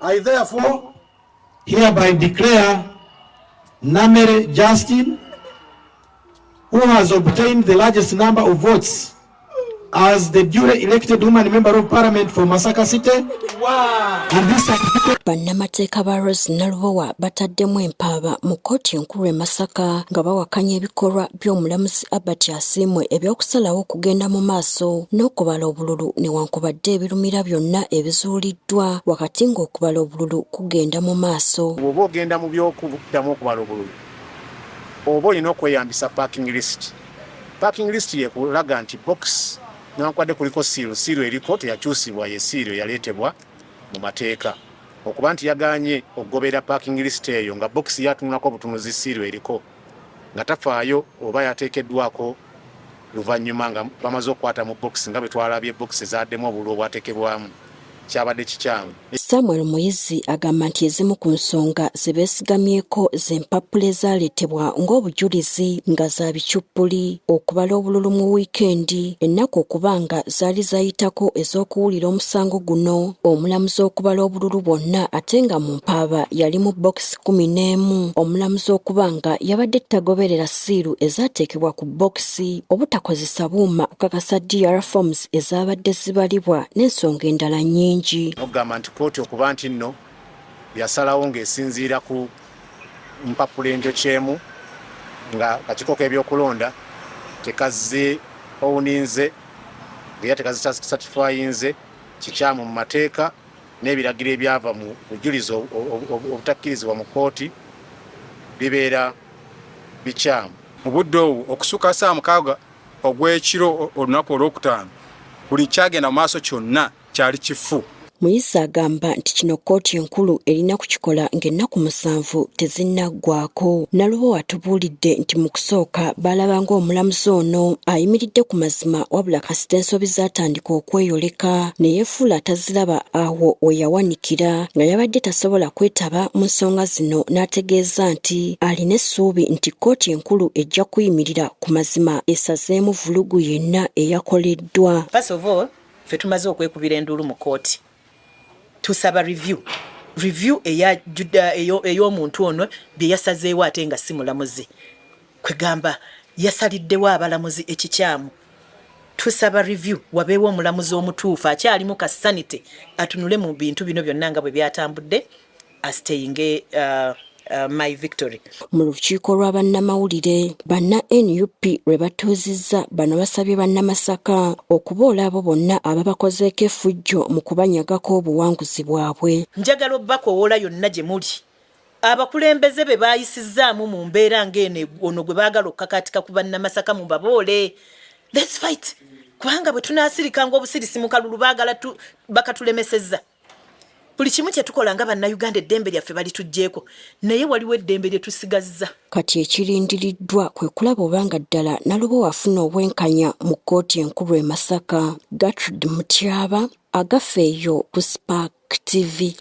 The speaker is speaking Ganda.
I therefore hereby declare Namere Justin, who has obtained the largest number of votes, as the duly elected woman member of parliament for Masaka City. Wow. And this certificate. Bannamateeka ba Rose Nalubowa bataddemu empaaba mu kkooti enkulu e Masaka nga bawakanya ebikolwa by'omulamuzi Albert Asiimwe eby'okusalawo okugenda mu maaso n'okubala obululu newankubadde ebirumira byonna ebizuuliddwa wakati ng'okubala obululu kugenda mu maaso. Bw'oba ogenda mu by'okuddamu okubala obululu oba olina okweyambisa parking list. Parking list yekulaga nti box nankwadde kuliko siiru eriko teyakyusibwa ye siiru yaleetebwa mu mateeka. Okuba nti yaganye okugobera parking list eyo nga box yatunulako obutunuzi siiru eriko nga tafaayo oba yateekeddwako luvannyuma nga bamaze okukwata mu box nga bwe twalabye box ezaddemu obululu obwateekebwamu kyabadde kikyamu. Samuel Muyizi agamba nti ezimu ku nsonga ze beesigamyeko z'empapula ezaaleetebwa ng'obujulizi nga za bicuppuli, okubala obululu mu wiikendi, ennaku okuba nga zaali zayitako ez'okuwulira omusango guno, omulamuzi okubala obululu bwonna ate nga mu mpaaba yali mu bokisi 11, omulamuzi okuba nga yabadde tagoberera siiru ezaateekebwa ku bokisi, obutakozesa buuma okukakasa DR forms ezaabadde zibalibwa n'ensonga endala nnyingi. Ogamba nti kkooti okuba nti nno yasalawo ng'esinziira ku mpapula enjokyemu nga akakiiko k'ebyokulonda tekazze owuninze ng'era tekazze satifayinze kikyamu mu mateeka n'ebiragiro ebyava mu bujulizi obutakkirizibwa mu kkooti bibeera bikyamu. Mu budde obwo okusuka saa 6 ogw'ekiro olunaku olwokutaano buli kyagenda mu maaso kyonna kyali kifu. Muyizi agamba nti kino kkooti enkulu erina kukikola ng'ennaku 7 tezinnaggwako. Nalubowa atubuulidde nti mu kusooka baalaba ng'omulamuzi ono ayimiridde ku mazima wabula kasita ensobi zaatandika okweyoleka ne yeefuula ataziraba awo we yawanikira nga yabadde tasobola kwetaba mu nsonga zino n'ategeeza nti alina essuubi nti kkooti enkulu ejja kuyimirira ku mazima esazeemu vulugu yenna eyakoleddwa. First of all, ffe tumaze okwekubira enduulu mu kkooti. Tusaba review ey'omuntu ono bye yasazeewo ate nga si mulamuzi. Kwegamba yasaliddewo abalamuzi ekikyamu. Tusaba review wabeewo omulamuzi omutuufu akyalimu ka sanity atunule mu bintu bino byonna nga bwe byatambudde asteyinge my victory. Mu lukiiko lwa bannamawulire banna NUP lwe batuuzizza bano basabye bannamasaka okuboola abo bonna ababakozeeko effujjo mu kubanyagako obuwanguzi bwabwe. Njagala obbakowoola yonna gye muli abakulembeze be baayisizzaamu mu mbeera ng'eno ono gwe baagala okukakaatika ku bannamasaka mu baboole. Let's fight. Kubanga bwe tunaasirika ng'obusirisi mu kalulu baagala bakatulemesezza. Buli kimu kye tukola nga bannayuganda eddembe lyaffe balituggyeko naye waliwo eddembe lye tusigazza. Kati ekirindiriddwa kwe kulaba obanga ddala Nalubowa afuna obwenkanya mu kkooti enkulu e Masaka. Gertrude Mutyaba, agafeeyo ku Spark TV.